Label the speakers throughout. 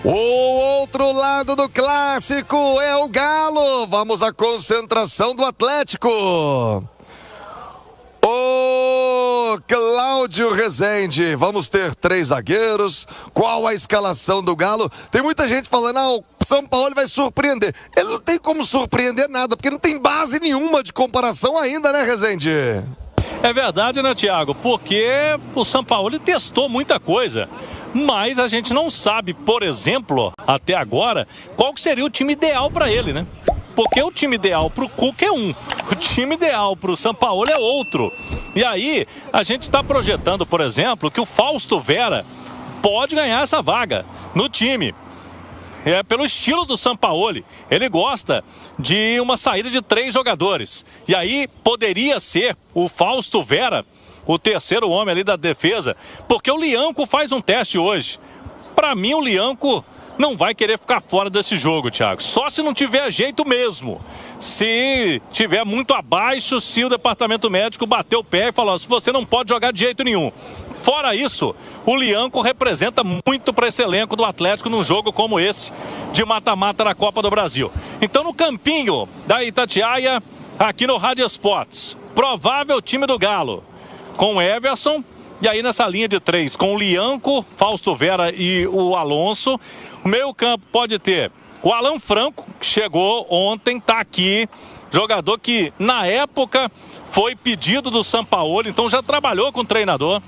Speaker 1: O outro lado do clássico é o Galo. Vamos à concentração do Atlético. Ô Cláudio Rezende, vamos ter 3 zagueiros. Qual a escalação do Galo? Tem muita gente falando, o São Paulo vai surpreender. Ele não tem como surpreender nada, porque não tem base nenhuma de comparação ainda, né, Rezende?
Speaker 2: É verdade, né, Thiago? Porque o São Paulo testou muita coisa. Mas a gente não sabe, por exemplo, até agora, qual seria o time ideal para ele, né? Porque o time ideal para o Cuca é um, o time ideal para o São Paulo é outro. E aí, a gente está projetando, por exemplo, que o Fausto Vera pode ganhar essa vaga no time. É pelo estilo do Sampaoli. Ele gosta de uma saída de 3 jogadores. E aí, poderia ser o Fausto Vera o terceiro homem ali da defesa, porque o Lianco faz um teste hoje. Para mim, o Lianco não vai querer ficar fora desse jogo, Thiago. Só se não tiver jeito mesmo. Se tiver muito abaixo, se o departamento médico bater o pé e falar, se você não pode jogar de jeito nenhum. Fora isso, o Lianco representa muito para esse elenco do Atlético num jogo como esse, de mata-mata na Copa do Brasil. Então, no campinho da Itatiaia, aqui no Rádio Esportes, provável time do Galo, com o Everson, e aí nessa linha de 3, com o Lianco, Fausto Vera e o Alonso. O meio campo pode ter o Alan Franco, que chegou ontem, tá aqui, jogador que na época foi pedido do Sampaoli, então já trabalhou com o treinador.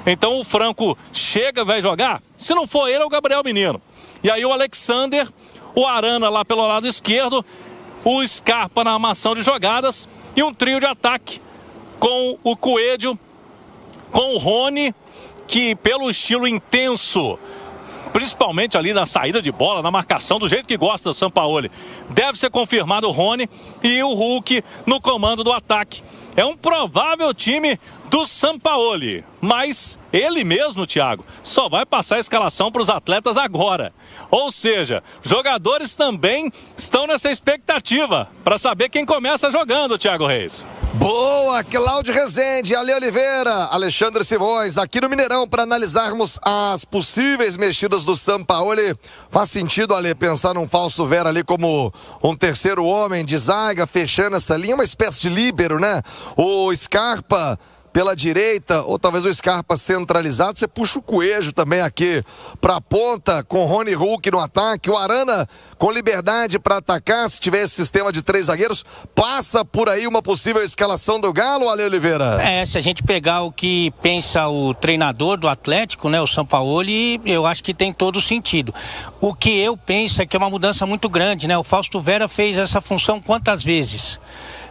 Speaker 2: Então o Franco chega, vai jogar, se não for ele é o Gabriel Menino. E aí o Alexander, o Arana lá pelo lado esquerdo, o Scarpa na armação de jogadas e um trio de ataque com o Coelho, com o Rony, que pelo estilo intenso, principalmente ali na saída de bola, na marcação, do jeito que gosta do Sampaoli, deve ser confirmado o Rony, e o Hulk no comando do ataque. É um provável time do Sampaoli, mas ele mesmo, Thiago, só vai passar a escalação para os atletas agora. Ou seja, jogadores também estão nessa expectativa para saber quem começa jogando, Thiago Reis.
Speaker 1: Boa, Cláudio Rezende, Ale Oliveira, Alexandre Simões, aqui no Mineirão para analisarmos as possíveis mexidas do Sampaoli. Faz sentido, Ale, pensar num Fausto Vera ali como um terceiro homem de zaga, fechando essa linha, uma espécie de líbero, né? O Scarpa pela direita, ou talvez o Scarpa centralizado, você puxa o Coelho também aqui para a ponta, com Rony Hulk no ataque, o Arana com liberdade para atacar, se tiver esse sistema de 3 zagueiros, passa por aí uma possível escalação do Galo, Ale Oliveira?
Speaker 3: Se a gente pegar o que pensa o treinador do Atlético, né, o Sampaoli, eu acho que tem todo sentido. O que eu penso é que é uma mudança muito grande, né? O Fausto Vera fez essa função quantas vezes?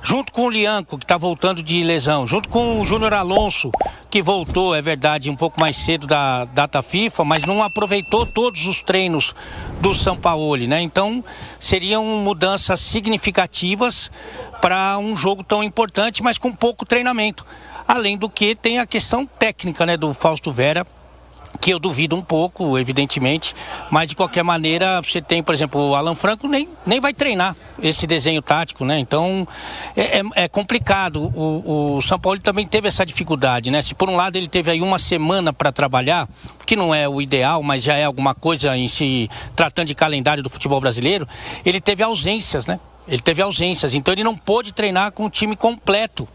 Speaker 3: Junto com o Lianco, que está voltando de lesão, junto com o Júnior Alonso, que voltou, é verdade, um pouco mais cedo da data FIFA, mas não aproveitou todos os treinos do Sampaoli, né? Então, seriam mudanças significativas para um jogo tão importante, mas com pouco treinamento. Além do que tem a questão técnica, né, do Fausto Vera, que eu duvido um pouco, evidentemente, mas de qualquer maneira você tem, por exemplo, o Alan Franco nem vai treinar esse desenho tático, né? Então é complicado. O São Paulo também teve essa dificuldade, né? Se por um lado ele teve aí uma semana para trabalhar, que não é o ideal, mas já é alguma coisa em se tratando de calendário do futebol brasileiro, ele teve ausências, né? Então ele não pôde treinar com o time completo.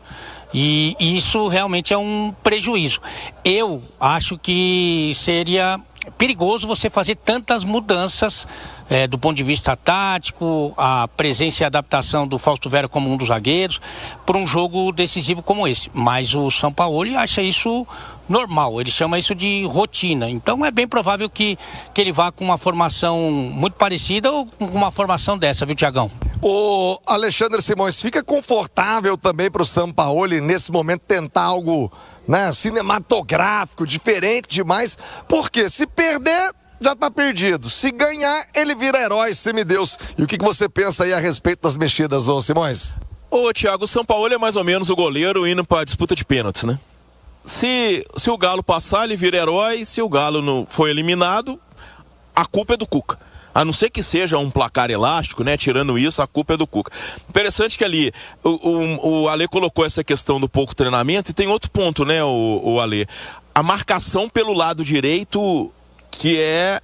Speaker 3: E isso realmente é um prejuízo. Eu acho que seria perigoso você fazer tantas mudanças do ponto de vista tático, a presença e adaptação do Fausto Vera como um dos zagueiros, para um jogo decisivo como esse. Mas o Sampaoli acha isso normal, ele chama isso de rotina. Então é bem provável que ele vá com uma formação muito parecida ou com uma formação dessa, viu, Thiagão?
Speaker 1: O Alexandre Simões, fica confortável também para o Sampaoli nesse momento tentar algo, né, cinematográfico, diferente demais, porque se perder, já tá perdido. Se ganhar, ele vira herói, semideus. E o que você pensa aí a respeito das mexidas, ô Simões?
Speaker 4: Ô, Thiago, o Sampaoli é mais ou menos o goleiro indo pra disputa de pênaltis, né? Se o Galo passar, ele vira herói. Se o Galo não for eliminado, a culpa é do Cuca. A não ser que seja um placar elástico, né? Tirando isso, a culpa é do Cuca. Interessante que ali o Ale colocou essa questão do pouco treinamento, e tem outro ponto, né, o Ale? A marcação pelo lado direito, que é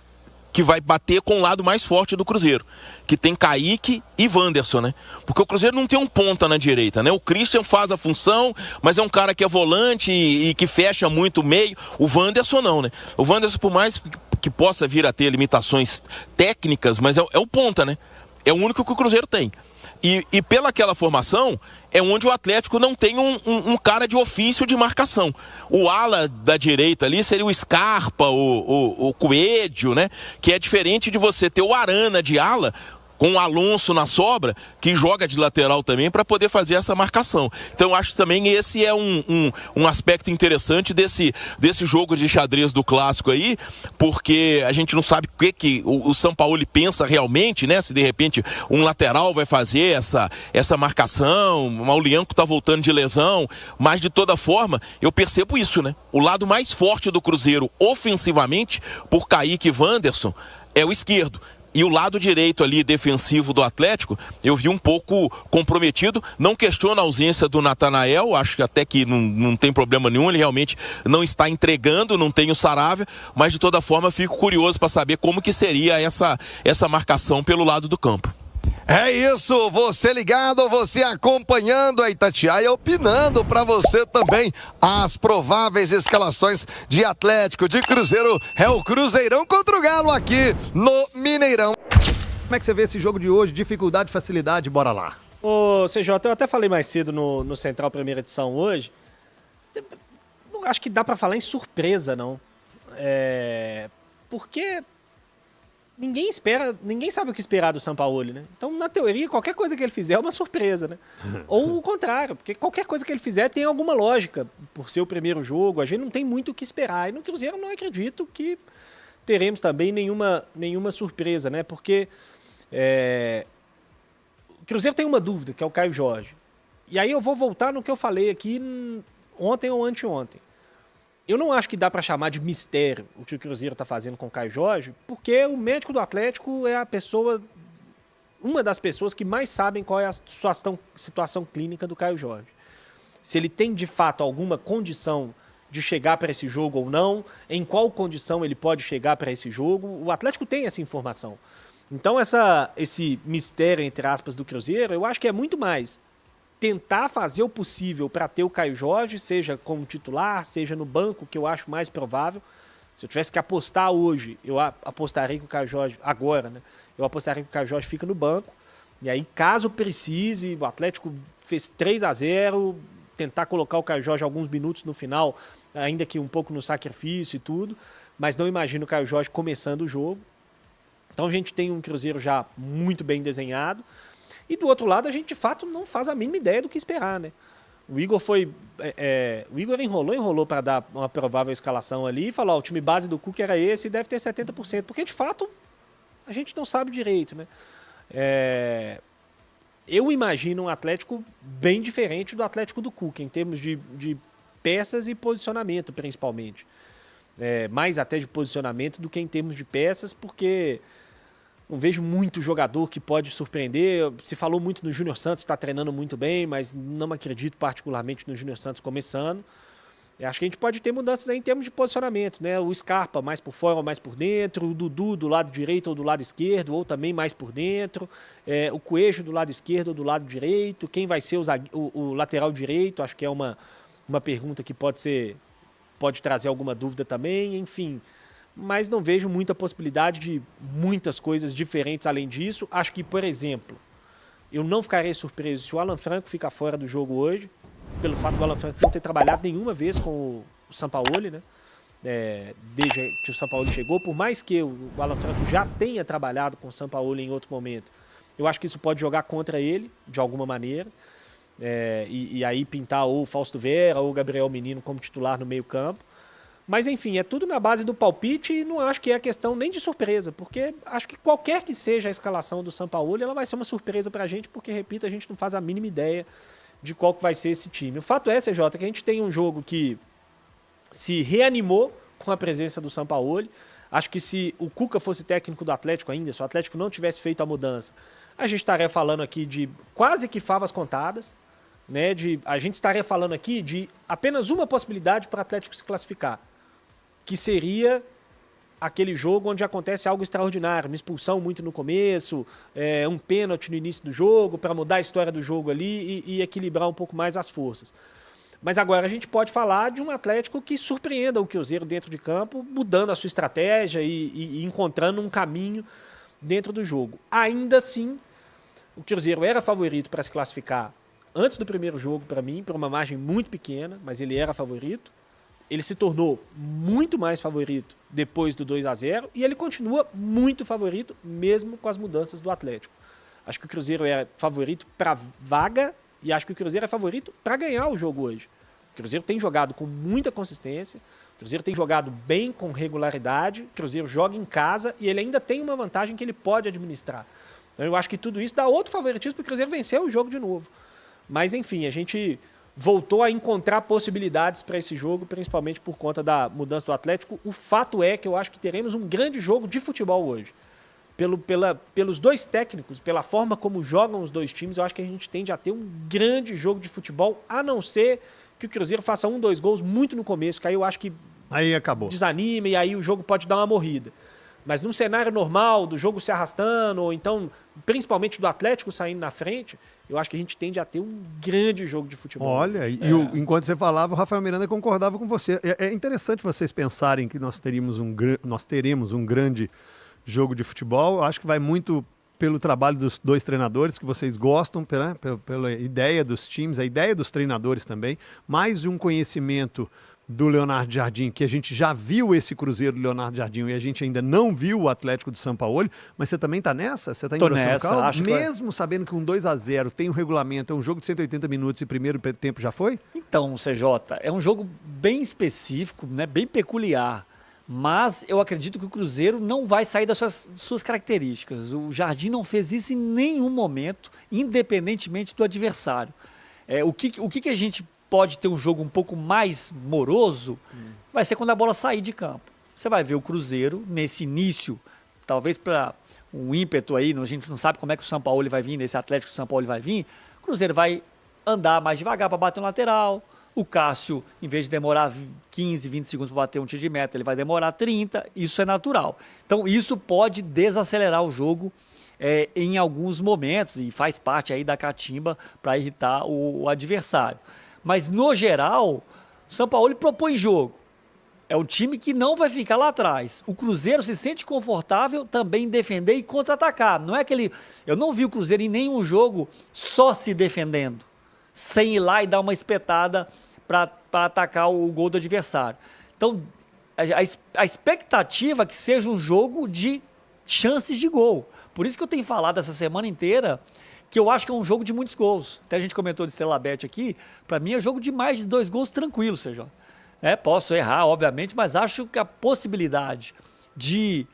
Speaker 4: que vai bater com o lado mais forte do Cruzeiro, que tem Kaique e Wanderson, né? Porque o Cruzeiro não tem um ponta na direita, né? O Christian faz a função, mas é um cara que é volante e que fecha muito o meio. O Wanderson não, né? O Wanderson, por mais que possa vir a ter limitações técnicas, mas é o ponta, né? É o único que o Cruzeiro tem. E pela aquela formação, é onde o Atlético não tem um cara de ofício de marcação. O ala da direita ali seria o Scarpa, o Coelho, né? Que é diferente de você ter o Arana de ala, com o Alonso na sobra, que joga de lateral também para poder fazer essa marcação. Então eu acho também esse é um aspecto interessante desse jogo de xadrez do Clássico aí, porque a gente não sabe o que o São Paulo pensa realmente, né? Se de repente um lateral vai fazer essa marcação, o Maulianco tá voltando de lesão, mas de toda forma eu percebo isso, né? O lado mais forte do Cruzeiro ofensivamente, por Kaique e Wanderson, é o esquerdo. E o lado direito ali, defensivo do Atlético, eu vi um pouco comprometido. Não questiono a ausência do Natanael, acho que até que não tem problema nenhum, ele realmente não está entregando, não tem o Saravia, mas de toda forma fico curioso para saber como que seria essa marcação pelo lado do campo.
Speaker 1: É isso, você ligado, você acompanhando a Itatiaia, opinando para você também as prováveis escalações de Atlético, de Cruzeiro. É o Cruzeirão contra o Galo aqui no Mineirão.
Speaker 5: Como é que você vê esse jogo de hoje? Dificuldade, facilidade, bora lá.
Speaker 6: Ô, CJ, eu até falei mais cedo no Central Primeira Edição hoje. Não acho que dá pra falar em surpresa, não. Porque ninguém sabe o que esperar do Sampaoli, né? Então, na teoria, qualquer coisa que ele fizer é uma surpresa, né? Ou o contrário, porque qualquer coisa que ele fizer tem alguma lógica. Por ser o primeiro jogo, a gente não tem muito o que esperar. E no Cruzeiro eu não acredito que teremos também nenhuma surpresa, né? Porque o Cruzeiro tem uma dúvida, que é o Caio Jorge. E aí eu vou voltar no que eu falei aqui ontem ou anteontem. Eu não acho que dá para chamar de mistério o que o Cruzeiro está fazendo com o Caio Jorge, porque o médico do Atlético é uma das pessoas que mais sabem qual é a situação clínica do Caio Jorge. Se ele tem, de fato, alguma condição de chegar para esse jogo ou não, em qual condição ele pode chegar para esse jogo, o Atlético tem essa informação. Então, esse mistério, entre aspas, do Cruzeiro, eu acho que é muito mais tentar fazer o possível para ter o Caio Jorge, seja como titular, seja no banco, que eu acho mais provável. Se eu tivesse que apostar hoje, eu apostaria que o Caio Jorge, agora, né? Eu apostaria que o Caio Jorge fica no banco. E aí, caso precise, o Atlético fez 3-0, tentar colocar o Caio Jorge alguns minutos no final, ainda que um pouco no sacrifício e tudo, mas não imagino o Caio Jorge começando o jogo. Então a gente tem um Cruzeiro já muito bem desenhado. E do outro lado, a gente de fato não faz a mínima ideia do que esperar, né? O Igor o Igor enrolou para dar uma provável escalação ali e falou: o time base do Cuca era esse e deve ter 70%, porque de fato a gente não sabe direito, né? Eu imagino um Atlético bem diferente do Atlético do Cuca, em termos de peças e posicionamento, principalmente. Mais até de posicionamento do que em termos de peças, porque não vejo muito jogador que pode surpreender. Se falou muito no Júnior Santos, está treinando muito bem, mas não acredito particularmente no Júnior Santos começando. Acho que a gente pode ter mudanças aí em termos de posicionamento, né? O Scarpa mais por fora ou mais por dentro, o Dudu do lado direito ou do lado esquerdo, ou também mais por dentro, o Coelho do lado esquerdo ou do lado direito, quem vai ser o lateral direito, acho que é uma pergunta que pode trazer alguma dúvida também, enfim. Mas não vejo muita possibilidade de muitas coisas diferentes além disso. Acho que, por exemplo, eu não ficarei surpreso se o Alan Franco ficar fora do jogo hoje, pelo fato do Alan Franco não ter trabalhado nenhuma vez com o Sampaoli, né? Desde que o Sampaoli chegou, por mais que o Alan Franco já tenha trabalhado com o Sampaoli em outro momento, eu acho que isso pode jogar contra ele, de alguma maneira, e aí pintar ou o Fausto Vera ou o Gabriel Menino como titular no meio campo. Mas, enfim, é tudo na base do palpite e não acho que é questão nem de surpresa, porque acho que qualquer que seja a escalação do Sampaoli, ela vai ser uma surpresa pra gente, porque, repito, a gente não faz a mínima ideia de qual que vai ser esse time. O fato é, CJ, que a gente tem um jogo que se reanimou com a presença do Sampaoli. Acho que se o Cuca fosse técnico do Atlético ainda, se o Atlético não tivesse feito a mudança, a gente estaria falando aqui de quase que favas contadas, né? A gente estaria falando aqui de apenas uma possibilidade para o Atlético se classificar, que seria aquele jogo onde acontece algo extraordinário, uma expulsão muito no começo, um pênalti no início do jogo, para mudar a história do jogo ali e equilibrar um pouco mais as forças. Mas agora a gente pode falar de um Atlético que surpreenda o Cruzeiro dentro de campo, mudando a sua estratégia e encontrando um caminho dentro do jogo. Ainda assim, o Cruzeiro era favorito para se classificar antes do primeiro jogo, para mim, por uma margem muito pequena, mas ele era favorito. Ele se tornou muito mais favorito depois do 2-0 e ele continua muito favorito, mesmo com as mudanças do Atlético. Acho que o Cruzeiro era favorito para vaga e acho que o Cruzeiro é favorito para ganhar o jogo hoje. O Cruzeiro tem jogado com muita consistência, o Cruzeiro tem jogado bem com regularidade, o Cruzeiro joga em casa e ele ainda tem uma vantagem que ele pode administrar. Então eu acho que tudo isso dá outro favoritismo para o Cruzeiro vencer o jogo de novo. Mas enfim, a gente voltou a encontrar possibilidades para esse jogo, principalmente por conta da mudança do Atlético. O fato é que eu acho que teremos um grande jogo de futebol hoje. Pelos dois técnicos, pela forma como jogam os dois times, eu acho que a gente tende a ter um grande jogo de futebol, a não ser que o Cruzeiro faça 2 gols muito no começo, que aí eu acho que
Speaker 5: Aí acabou.
Speaker 6: desanima e aí o jogo pode dar uma morrida. Mas num cenário normal, do jogo se arrastando, ou então, principalmente do Atlético saindo na frente, eu acho que a gente tende a ter um grande jogo de futebol.
Speaker 5: Olha, enquanto você falava, o Rafael Miranda concordava com você. É interessante vocês pensarem que nós teremos um grande jogo de futebol. Eu acho que vai muito pelo trabalho dos dois treinadores, que vocês gostam, pela ideia dos times, a ideia dos treinadores também, mais um conhecimento do Leonardo Jardim, que a gente já viu esse Cruzeiro do Leonardo Jardim e a gente ainda não viu o Atlético do Sampaoli, mas você também tá nessa? Você tá engrossando o caldo? Mesmo sabendo que um 2-0 tem um regulamento, é um jogo de 180 minutos e primeiro tempo já foi?
Speaker 7: Então, CJ, é um jogo bem específico, né, bem peculiar, mas eu acredito que o Cruzeiro não vai sair das suas características. O Jardim não fez isso em nenhum momento, independentemente do adversário. O que a gente pode ter um jogo um pouco mais moroso, vai ser quando a bola sair de campo. Você vai ver o Cruzeiro nesse início, talvez para um ímpeto aí, a gente não sabe como é que o Sampaoli vai vir, nesse Atlético que o Sampaoli vai vir, o Cruzeiro vai andar mais devagar para bater um lateral, o Cássio, em vez de demorar 15, 20 segundos para bater um tiro de meta, ele vai demorar 30, isso é natural. Então isso pode desacelerar o jogo em alguns momentos e faz parte aí da catimba para irritar o adversário. Mas, no geral, o Sampaoli propõe jogo. É um time que não vai ficar lá atrás. O Cruzeiro se sente confortável também em defender e contra-atacar. Não é aquele... Eu não vi o Cruzeiro em nenhum jogo só se defendendo, sem ir lá e dar uma espetada para atacar o gol do adversário. Então, a expectativa é que seja um jogo de chances de gol. Por isso que eu tenho falado essa semana inteira que eu acho que é um jogo de muitos gols. Até a gente comentou de Estrela Bet aqui, para mim é jogo de mais de 2 gols tranquilo, CJ. Posso errar, obviamente, mas acho que a possibilidade de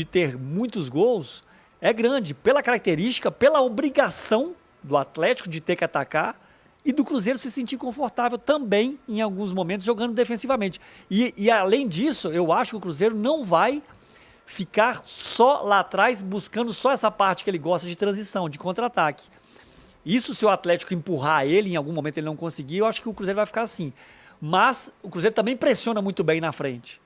Speaker 7: ter muitos gols é grande, pela característica, pela obrigação do Atlético de ter que atacar e do Cruzeiro se sentir confortável também, em alguns momentos, jogando defensivamente. E além disso, eu acho que o Cruzeiro não vai ficar só lá atrás, buscando só essa parte que ele gosta de transição, de contra-ataque. Isso, se o Atlético empurrar ele, em algum momento ele não conseguir, eu acho que o Cruzeiro vai ficar assim. Mas o Cruzeiro também pressiona muito bem na frente.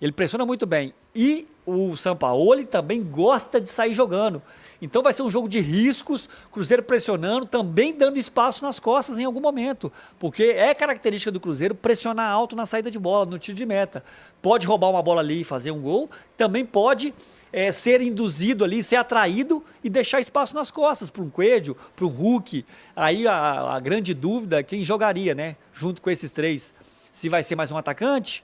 Speaker 7: Ele pressiona muito bem. E o Sampaoli também gosta de sair jogando. Então vai ser um jogo de riscos, Cruzeiro pressionando, também dando espaço nas costas em algum momento. Porque é característica do Cruzeiro pressionar alto na saída de bola, no tiro de meta. Pode roubar uma bola ali e fazer um gol, também pode ser induzido ali, ser atraído e deixar espaço nas costas para um Coelho, para um Hulk. Aí a grande dúvida é quem jogaria, né? Junto com esses três. Se vai ser mais um atacante...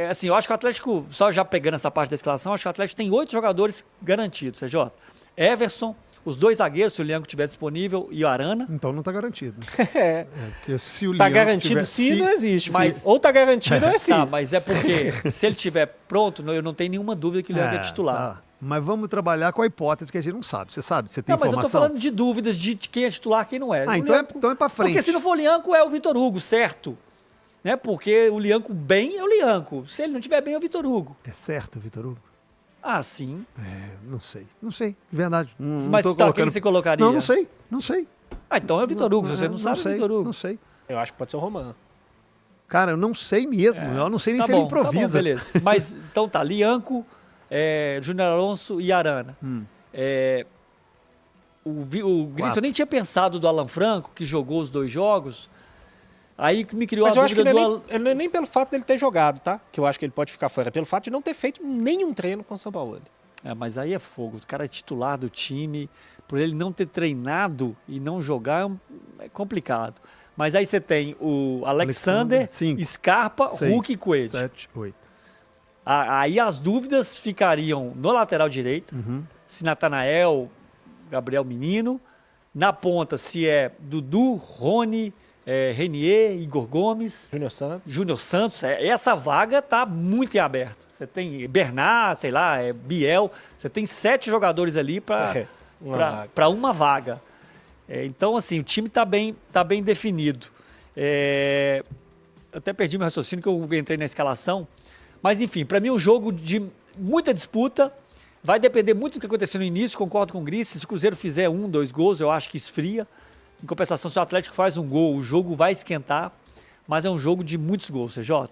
Speaker 7: assim, eu acho que o Atlético, só já pegando essa parte da escalação, acho que o Atlético tem 8 jogadores garantidos, CJ. Everson, os 2 zagueiros, se o Lianco estiver disponível, e o Arana.
Speaker 5: Então não está garantido.
Speaker 6: Porque
Speaker 5: se o
Speaker 6: tá garantido sim, não existe.
Speaker 7: Mas,
Speaker 6: ou tá garantido ou é sim.
Speaker 7: Tá, mas é porque se ele estiver pronto, eu não tenho nenhuma dúvida que o Lianco é titular.
Speaker 5: Tá. Mas vamos trabalhar com a hipótese que a gente não sabe. Você sabe? Você tem
Speaker 7: informação?
Speaker 5: Mas
Speaker 7: eu tô falando de dúvidas de quem é titular e quem não é.
Speaker 5: Então é para frente.
Speaker 7: Porque se não for o Lianco, é o Vitor Hugo, certo? Né? Porque o Lianco bem é o Lianco. Se ele não estiver bem, é o Vitor Hugo.
Speaker 5: É certo, Vitor Hugo?
Speaker 7: Ah, sim.
Speaker 5: Não sei, de verdade.
Speaker 7: Mas quem você colocaria?
Speaker 5: Não sei.
Speaker 7: Ah, então é o Vitor Hugo, se você não sabe, é o Vitor Hugo.
Speaker 5: Não sei.
Speaker 6: Eu acho que pode ser o Román.
Speaker 5: Cara, eu não sei mesmo. Eu não sei nem
Speaker 7: Tá
Speaker 5: se ele
Speaker 7: bom, tá bom,
Speaker 5: improvisa.
Speaker 7: beleza. Mas então tá, Lianco, Júnior Alonso e Arana. O Gris, eu nem tinha pensado do Alan Franco, que jogou os 2 jogos. Aí que me criou
Speaker 6: Mas
Speaker 7: a
Speaker 6: eu acho que
Speaker 7: dúvida
Speaker 6: não é nem pelo fato dele ter jogado, tá? Que eu acho que ele pode ficar fora. É pelo fato de não ter feito nenhum treino com o São Paulo.
Speaker 7: Mas aí é fogo. O cara é titular do time. Por ele não ter treinado e não jogar é complicado. Mas aí você tem o Alexander,
Speaker 5: 5,
Speaker 7: Scarpa,
Speaker 5: 6,
Speaker 7: Hulk e Coelho.
Speaker 5: 7, 8.
Speaker 7: Aí as dúvidas ficariam no lateral direito, se Natanael, Gabriel Menino. Na ponta, se é Dudu, Rony, Renier, Igor Gomes. Júnior Santos. Essa vaga tá muito em aberto. Você tem Bernard, sei lá, Biel. Você tem 7 jogadores ali para uma vaga. Então, assim, o time está bem definido. Eu até perdi meu raciocínio, que eu entrei na escalação. Mas, enfim, para mim é um jogo de muita disputa. Vai depender muito do que acontecer no início, concordo com o Gris. Se o Cruzeiro fizer 1, 2 gols, eu acho que esfria. Em compensação, se o Atlético faz um gol, o jogo vai esquentar. Mas é um jogo de muitos gols, CJ.